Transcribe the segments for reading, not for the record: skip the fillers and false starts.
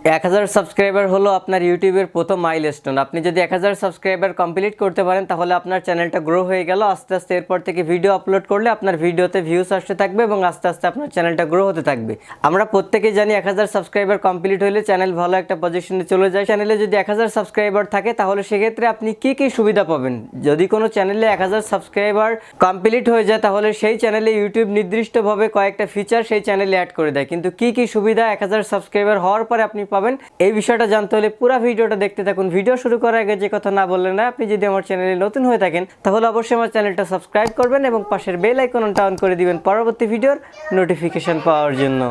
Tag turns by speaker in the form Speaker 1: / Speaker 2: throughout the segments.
Speaker 1: 1000 subscriber হলো আপনার ইউটিউবের প্রথম মাইলস্টোন। আপনি যদি 1000 সাবস্ক্রাইবার কমপ্লিট করতে পারেন তাহলে আপনার চ্যানেলটা গ্রো হয়ে গেল। আস্তে আস্তে এরপর থেকে ভিডিও আপলোড করলে আপনার ভিডিওতে ভিউস আসতে থাকবে এবং আস্তে আস্তে আপনার চ্যানেলটা গ্রো হতে থাকবে। আমরা প্রত্যেকেই জানি 1000 সাবস্ক্রাইবার কমপ্লিট হলে চ্যানেল ভালো একটা পজিশনে চলে যায়। চ্যানেলে যদি 1000 সাবস্ক্রাইবার থাকে তাহলে সেক্ষেত্রে আপনি কি কি সুবিধা পাবেন। যদি কোনো চ্যানেলে 1000 সাবস্ক্রাইবার কমপ্লিট হয়ে যায় তাহলে সেই চ্যানেলে ইউটিউব নির্দিষ্টভাবে কয়েকটা ফিচার সেই চ্যানেলে অ্যাড করে দেয়, কিন্তু কি কি সুবিধা 1000 সাবস্ক্রাইবার হওয়ার পরে আপনি পাবেন এই বিষয়টা জানতে হলে পুরো ভিডিওটা দেখতে থাকুন। ভিডিও শুরু করার আগে যে কথা না বললে না, আপনি যদি আমার চ্যানেলে নতুন হয়ে থাকেন তাহলে অবশ্যই আমার চ্যানেলটা সাবস্ক্রাইব করবেন এবং পাশের বেল আইকনটা অন করে দিবেন পরবর্তী ভিডিওর নোটিফিকেশন পাওয়ার জন্য।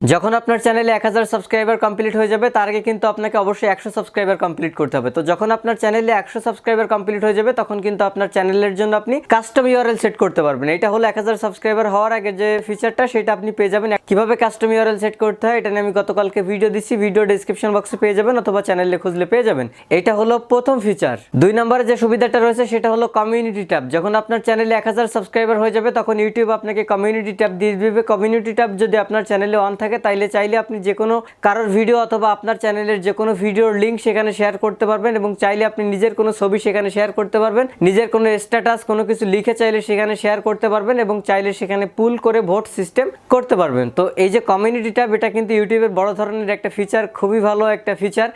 Speaker 1: যখন আপনার চ্যানেলে 1000 সাবস্ক্রাইবার কমপ্লিট হয়ে যাবে তার আগে কিন্তু আপনাকে অবশ্যই 100 সাবস্ক্রাইবার কমপ্লিট করতে হবে। তো যখন আপনার চ্যানেলে 100 সাবস্ক্রাইবার কমপ্লিট হয়ে যাবে তখন কিন্তু আপনার চ্যানেলের জন্য আপনি কাস্টম ইউআরএল সেট করতে পারবেন। এটা হলো 1000 সাবস্ক্রাইবার হওয়ার আগে যে ফিচারটা সেটা আপনি পেয়ে যাবেন। কিভাবে কাস্টম ইউআরএল সেট করতে হয় এটা নিয়ে আমি গতকালকে ভিডিও দিচ্ছি, ভিডিও ডেসক্রিপশন বক্সে পেয়ে যাবেন অথবা চ্যানেলে খুঁজলে পেয়ে যাবেন। এটা হলো প্রথম ফিচার। 2 নম্বরে যে সুবিধাটা রয়েছে সেটা হলো কমিউনিটি ট্যাব। যখন আপনার চ্যানেলে 1000 সাবস্ক্রাইবার হয়ে যাবে তখন ইউটিউব আপনাকে কমিউনিটি ট্যাব দিয়ে দিবে। কমিউনিটি ট্যাব যদি আপনার চ্যানেলে অন থাকে তাইলে চাইলে আপনি যে কোনো কারোর ভিডিও অথবা আপনার চ্যানেলের যে কোনো ভিডিওর লিঙ্ক সেখানে শেয়ার করতে পারবেন এবং চাইলে আপনি নিজের কোনো ছবি সেখানে শেয়ার করতে পারবেন, নিজের কোনো স্ট্যাটাস কোনো কিছু লিখে চাইলে সেখানে শেয়ার করতে পারবেন এবং চাইলে সেখানে পুল করে ভোট সিস্টেম করতে পারবেন। তো এই যে কমিউনিটি ট্যাব এটা কিন্তু ইউটিউবের বড় ধরনের একটা ফিচার, খুবই ভালো একটা ফিচার।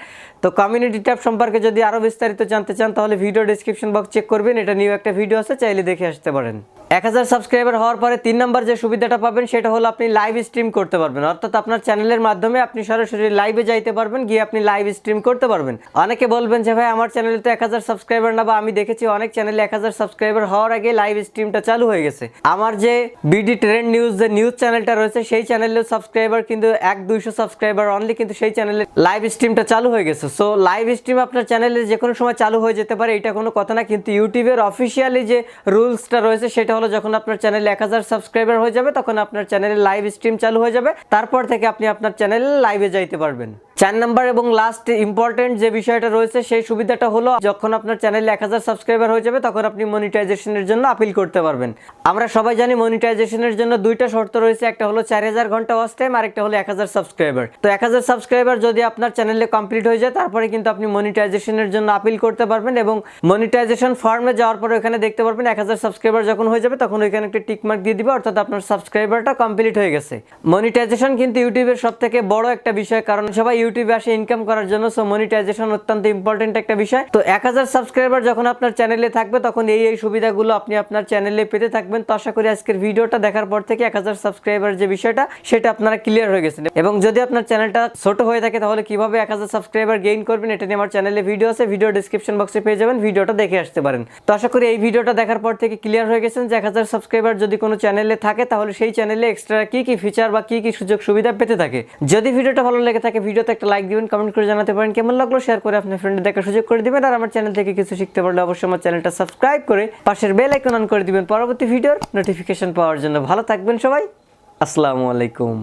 Speaker 1: তো কমিউনিটি ট্যাব সম্পর্কে যদি আরও বিস্তারিত জানতে চান তাহলে ভিডিও ডেসক্রিপশন বক্স চেক করবেন, এটা নিউ একটা ভিডিও আছে, চাইলে দেখে আসতে পারেন। 1000 সাবস্ক্রাইবার হওয়ার পরে 3 নম্বর যে সুবিধাটা পাবেন সেটা হলো আপনি লাইভ স্ট্রিম করতে পারবেন। অর্থাৎ আপনার চ্যানেলের মাধ্যমে আপনি সরাসরি লাইভে যাইতে পারবেন, গিয়ে আপনি লাইভ স্ট্রিম করতে পারবেন। অনেকে বলবেন যে ভাই আমার চ্যানেলে তো 1000 সাবস্ক্রাইবার না, বা আমি দেখেছি অনেক চ্যানেলে 1000 সাবস্ক্রাইবার হওয়ার আগে লাইভ স্ট্রিমটা চালু হয়ে গেছে। আমার যে বিডি ট্রেন্ড নিউজ যে নিউজ চ্যানেলটা রয়েছে সেই চ্যানেলের সাবস্ক্রাইবার কিন্তু 100-200 সাবস্ক্রাইবার অনলি, কিন্তু সেই চ্যানেলে লাইভ স্ট্রিমটা চালু হয়ে গেছে। সো লাইভ স্ট্রিম আপনার চ্যানেলে যে কোনো সময় চালু হয়ে যেতে পারে, এটা কোনো কথা না। কিন্তু ইউটিউবের অফিসিয়ালি যে রুলসটা রয়েছে সেটা হলো যখন আপনার চ্যানেলে 1000 সাবস্ক্রাইবার হয়ে যাবে তখন আপনার চ্যানেলে লাইভ স্ট্রিম চালু হয়ে যাবে, তারপর থেকে আপনি আপনার চ্যানেলে লাইভে যাইতে পারবেন। 4 নম্বর এবং লাস্ট ইম্পর্টেন্ট যে বিষয়টা রয়েছে সেই সুবিধাটা হলো যখন আপনার চ্যানেলে 1000 সাবস্ক্রাইবার হয়ে যাবে তখন আপনি মনিটাইজেশনের জন্য আপিল করতে পারবেন। আমরা সবাই জানি মনিটাইজেশনের জন্য 2টা শর্ত রয়েছে, একটা হলো 4000 ঘন্টা ওয়াচ টাইম আর একটা হলো 1000 সাবস্ক্রাইবার। তো 1000 সাবস্ক্রাইবার যদি আপনার চ্যানেলে কমপ্লিট হয়ে যায় তারপরে কিন্তু আপনি মনিটাইজেশনের জন্য আপিল করতে পারবেন এবং মনিটাইজেশন ফর্মে যাওয়ার পরে ওখানে দেখতে পারবেন 1000 সাবস্ক্রাইবার যখন হয়ে যাবে তখন ওইখানে একটা টিক মার্ক দিয়ে দিবে, অর্থাৎ আপনার সাবস্ক্রাইবারটা কমপ্লিট হয়ে গেছে। মনিটাইজেশন কিন্তু ইউটিউবের সবথেকে বড় একটা বিষয়, কারণ সবাই ইউটিউবে আসে ইনকাম করার জন্য। সো মনিটাইজেশন অত্যন্ত ইম্পর্টেন্ট একটা বিষয়। তো 1000 সাবস্ক্রাইবার যখন আপনার চ্যানেলে থাকবে তখন এই সুবিধাগুলো আপনি আপনার চ্যানেলে পেতে থাকবেন। তো আশা করি আজকের ভিডিওটা দেখার পর থেকে 1000 সাবস্ক্রাইবার যে বিষয়টা সেটা আপনারা ক্লিয়ার হয়ে গেছেন। এবং যদি আপনার চ্যানেলটা ছোট হয়ে থাকে তাহলে কিভাবে 1000 সাবস্ক্রাইবার গেইন করবেন এটা নিয়ে আমার চ্যানেলে ভিডিও আছে, ভিডিও ডেসক্রিপশন বক্সে পেয়ে যাবেন, ভিডিওটা দেখে আসতে পারেন। তো আশা করি এই ভিডিওটা দেখার পর থেকে ক্লিয়ার হয়ে গেছেন যে 1000 সাবস্ক্রাইবার যদি কোনো চ্যানেলে থাকে তাহলে সেই চ্যানেলে এক্সট্রা কি কি ফিচার বা কি কি সুযোগ সুবিধা পেতে থাকে। যদি ভিডিওটা ভালো লেগে থাকে ভিডিওতে একটা লাইক দিবেন, কমেন্ট করে জানাতে পারেন কেমন লাগলো, শেয়ার করে আপনার ফ্রেন্ডদের দেখার সুযোগ করে দিবেন। আর আমার চ্যানেল থেকে কিছু শিখতে পারলে অবশ্যই আমার চ্যানেলটা সাবস্ক্রাইব করে পাশের বেল আইকন অন করে দিবেন পরবর্তী ভিডিওর নোটিফিকেশন পাওয়ার জন্য। ভালো থাকবেন সবাই, আসসালামু আলাইকুম।